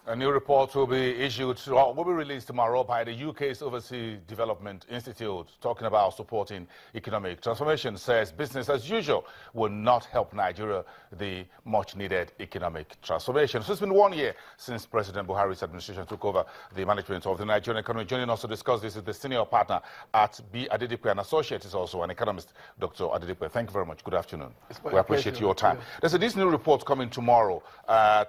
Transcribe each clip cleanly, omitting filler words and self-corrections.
A new report will be issued, or will be released tomorrow by the UK's Overseas Development Institute, talking about supporting economic transformation. Says business as usual will not help Nigeria the much-needed economic transformation. So it's been 1 year since President Buhari's administration took over the management of the Nigerian economy. Joining us to discuss this is the senior partner at B. Adedipe and Associates, is also an economist, Dr. Adedipe. Thank you very much. Good afternoon. We appreciate your time. There's this new report coming tomorrow,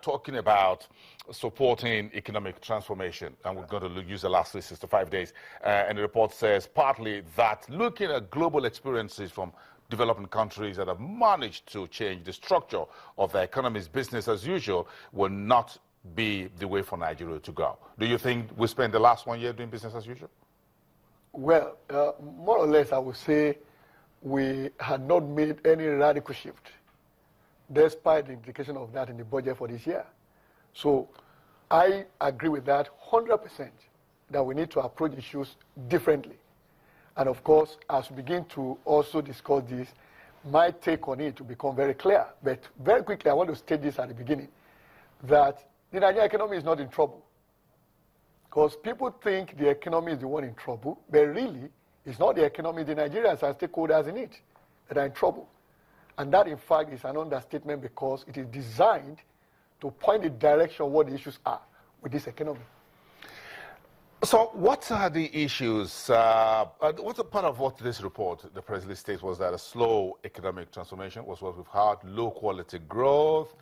talking about supporting economic transformation, and we're going to use the last 365 days. And the report says partly that looking at global experiences from developing countries that have managed to change the structure of their economies, business as usual will not be the way for Nigeria to go. Do you think we spent the last 1 year doing business as usual? Well, more or less, I would say we had not made any radical shift, despite the implication of that in the budget for this year. So I agree with that 100%, that we need to approach issues differently. And of course, as we begin to also discuss this, my take on it will become very clear. But very quickly, I want to state this at the beginning, that the Nigerian economy is not in trouble. Because people think the economy is the one in trouble, but really, it's not the economy, the Nigerians and stakeholders in it that are in trouble. And that, in fact, is an understatement, because it is designed to point the direction of what the issues are with this economy. So what are the issues? What's a part of what this report, the President states, was that a slow economic transformation was what we've had, low quality growth,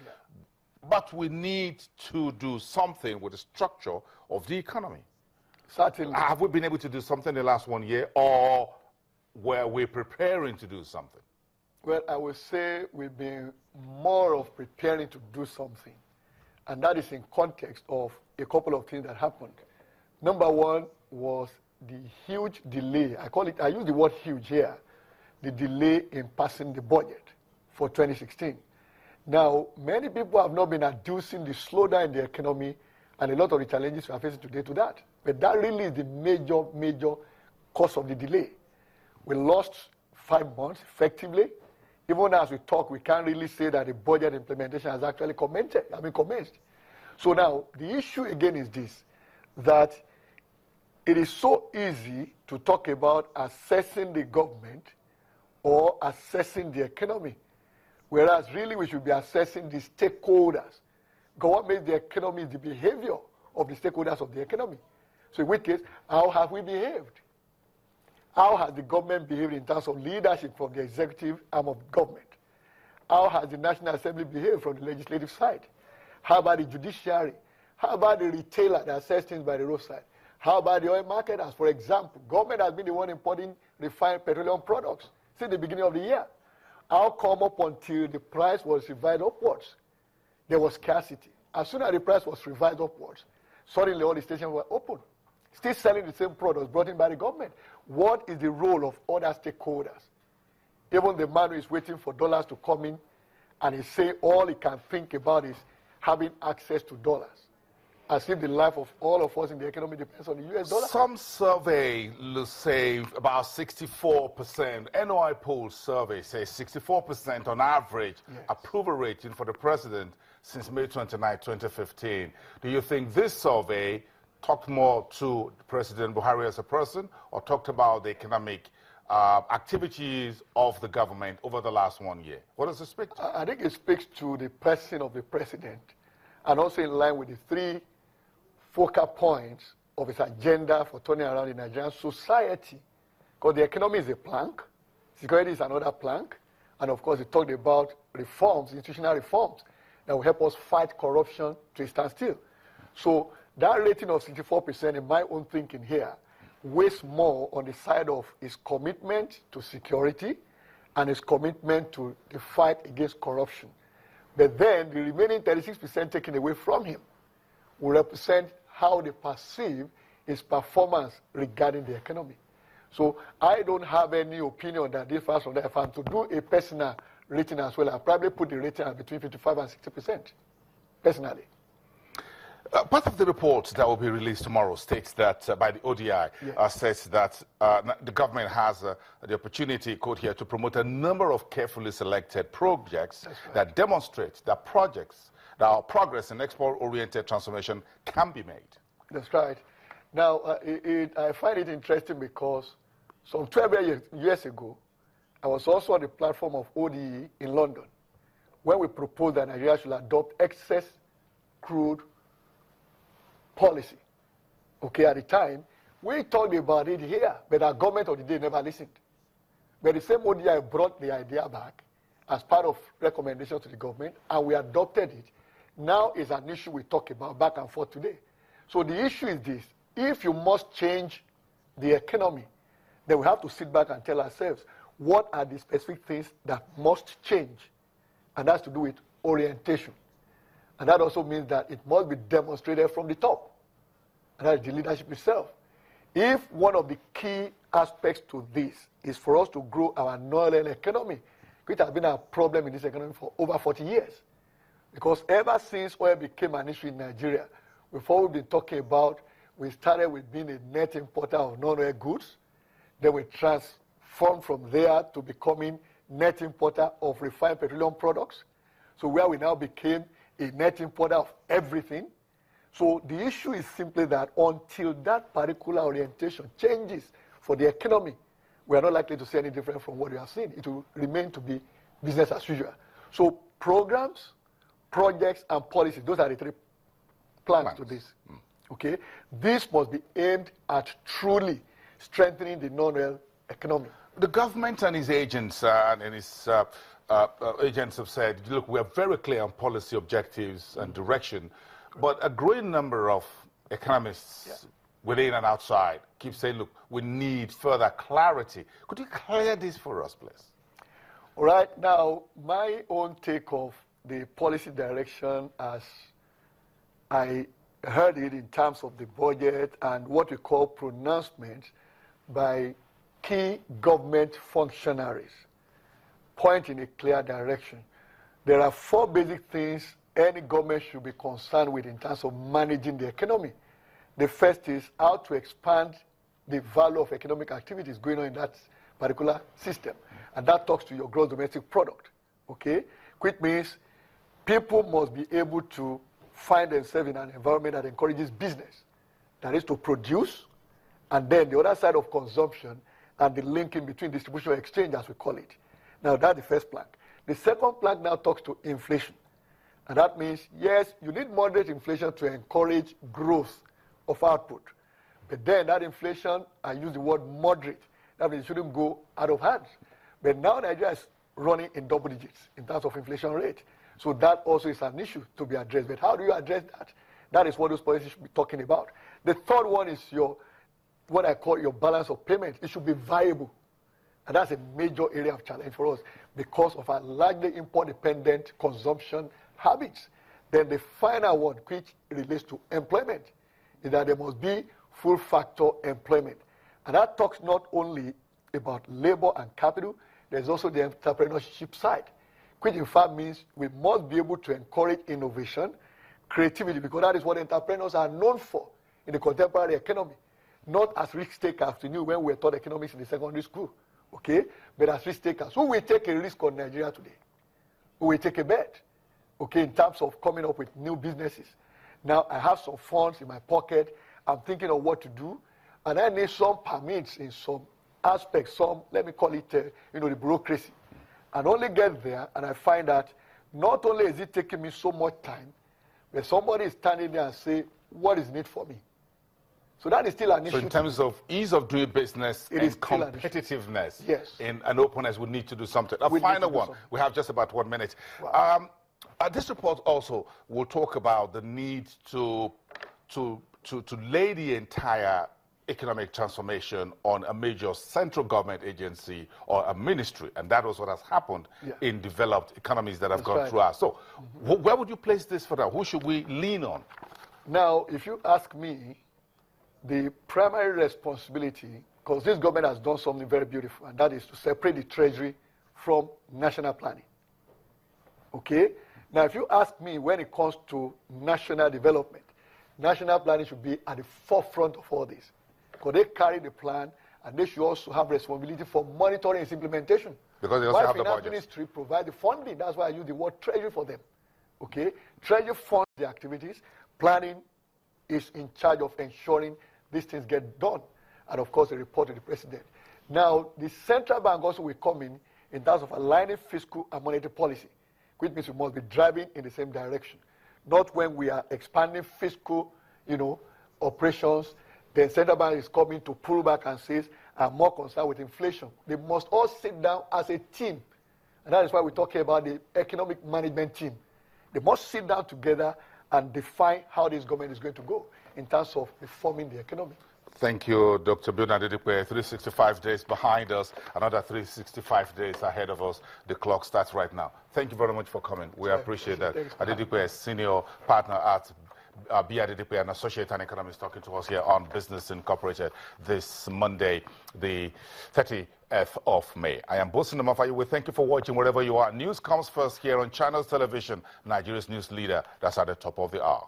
but we need to do something with the structure of the economy. Certainly. Have we been able to do something in the last 1 year, or were we preparing to do something? Well, I would say we've been more of preparing to do something. And that is in context of a couple of things that happened. Number one was the huge delay. I use the word huge here, the delay in passing the budget for 2016. Now, many people have not been adducing the slowdown in the economy and a lot of the challenges we are facing today to that. But that really is the major cause of the delay. We lost 5 months effectively. Even as we talk, we can't really say that the budget implementation has actually commenced. So now, the issue again is this, that it is so easy to talk about assessing the government or assessing the economy, whereas really we should be assessing the stakeholders. Because what makes the economy is the behavior of the stakeholders of the economy. So in which case, how have we behaved? How has the government behaved in terms of leadership from the executive arm of government? How has the National Assembly behaved from the legislative side? How about the judiciary? How about the retailer that sells things by the roadside? How about the oil marketers? For example, government has been the one importing refined petroleum products since the beginning of the year. How come up until the price was revised upwards, there was scarcity? As soon as the price was revised upwards, suddenly all the stations were open, still selling the same products brought in by the government. What is the role of other stakeholders? Even the man who is waiting for dollars to come in, and he say all he can think about is having access to dollars, as if the life of all of us in the economy depends on the US dollar. Some survey say about 64%. NOI poll survey says 64% on average approval rating for the president since May 29, 2015. Do you think this survey talked more to President Buhari as a person, or talked about the economic activities of the government over the last 1 year? What does it speak to? I think it speaks to the person of the president, and also in line with the 3 focal points of his agenda for turning around the Nigerian society. Because the economy is a plank, security is another plank, and of course he talked about reforms, institutional reforms, that will help us fight corruption to a standstill. So that rating of 64%, in my own thinking here, weighs more on the side of his commitment to security and his commitment to the fight against corruption. But then the remaining 36% taken away from him will represent how they perceive his performance regarding the economy. So I don't have any opinion that differs from that. If I'm to do a personal rating as well, I'll probably put the rating at between 55 and 60%, personally. Part of the report that will be released tomorrow states that by the ODI says that the government has the opportunity, quote here, to promote a number of carefully selected projects that demonstrate that projects that progress in export-oriented transformation can be made. That's right. Now, I find it interesting because some 12 years ago, I was also on the platform of ODE in London, when we proposed that Nigeria should adopt excess crude policy. Okay, at the time, we talked about it here, but our government of the day never listened. But the same ODI brought the idea back as part of recommendations to the government, and we adopted it. Now is an issue we talk about back and forth today. So the issue is this: if you must change the economy, then we have to sit back and tell ourselves, what are the specific things that must change? And that's to do with orientation. And that also means that it must be demonstrated from the top. And that is the leadership itself. If one of the key aspects to this is for us to grow our non-oil economy, which has been a problem in this economy for over 40 years. Because ever since oil became an issue in Nigeria, before we've been talking about, we started with being a net importer of non-oil goods. Then we transformed from there to becoming net importer of refined petroleum products. So where we now became a net importer of everything. So the issue is simply that until that particular orientation changes for the economy, we are not likely to see any different from what we have seen. It will remain to be business as usual. So programs, projects, and policies, those are the three planks to this. Okay? This must be aimed at truly strengthening the non-oil economy. The government and its agents agents have said, look, we are very clear on policy objectives and direction, but a growing number of economists within and outside keep saying, look, we need further clarity. Could you clear this for us, please? All right. Now, my own take of the policy direction as I heard it in terms of the budget and what we call pronouncements by key government functionaries point in a clear direction. There are four basic things any government should be concerned with in terms of managing the economy. The first is how to expand the value of economic activities going on in that particular system. And that talks to your gross domestic product, okay? Which means people must be able to find themselves in an environment that encourages business. That is to produce, and then the other side of consumption and the linking between distribution and exchange, as we call it. Now, that's the first plank. The second plank now talks to inflation. And that means, yes, you need moderate inflation to encourage growth of output. But then that inflation, I use the word moderate, that means it shouldn't go out of hand. But now Nigeria is running in double digits in terms of inflation rate. So that also is an issue to be addressed. But how do you address that? That is what those policies should be talking about. The third one is what I call your balance of payment. It should be viable. And that's a major area of challenge for us because of our largely import-dependent consumption habits. Then the final one, which relates to employment, is that there must be full-factor employment. And that talks not only about labor and capital, there's also the entrepreneurship side, which in fact means we must be able to encourage innovation, creativity, because that is what entrepreneurs are known for in the contemporary economy. Not as risk takers, we knew when we were taught economics in the secondary school, okay? But as risk takers. Who will take a risk on Nigeria today? Who will take a bet, okay, in terms of coming up with new businesses? Now, I have some funds in my pocket. I'm thinking of what to do. And I need some permits in some aspects, some, let me call it, the bureaucracy. And only get there, and I find that not only is it taking me so much time, but somebody is standing there and say, what is in it for me? So that is still an issue. So in terms of ease of doing business and competitiveness and openness, we need to do something. A final one. We have just about 1 minute. Wow. This report also will talk about the need to lay the entire economic transformation on a major central government agency or a ministry, and that was what has happened in developed economies that have gone through us. So where would you place this for now? Who should we lean on? Now, if you ask me, the primary responsibility, because this government has done something very beautiful, and that is to separate the treasury from national planning. Okay? Now, if you ask me when it comes to national development, national planning should be at the forefront of all this. Because they carry the plan, and they should also have responsibility for monitoring its implementation. Because they also have the budget. Finance Ministry provide the funding. That's why I use the word treasury for them. Okay? Treasury funds the activities. Planning is in charge of ensuring these things get done. And of course, they report to the president. Now, the central bank also will come in terms of aligning fiscal and monetary policy, which means we must be driving in the same direction. Not when we are expanding fiscal, operations, then central bank is coming to pull back and says, I'm more concerned with inflation. They must all sit down as a team. And that is why we're talking about the economic management team. They must sit down together and define how this government is going to go in terms of reforming the economy. Thank you, Dr. Bildad Adedipe. 365 days behind us, another 365 days ahead of us. The clock starts right now. Thank you very much for coming. We appreciate that. Adedipe, senior partner at B. Adedipe, an associate and economist, talking to us here on Business Incorporated this Monday, the 30th of May. I am Bosin Namafayu. We thank you for watching wherever you are. News comes first here on Channels Television, Nigeria's news leader. That's at the top of the hour.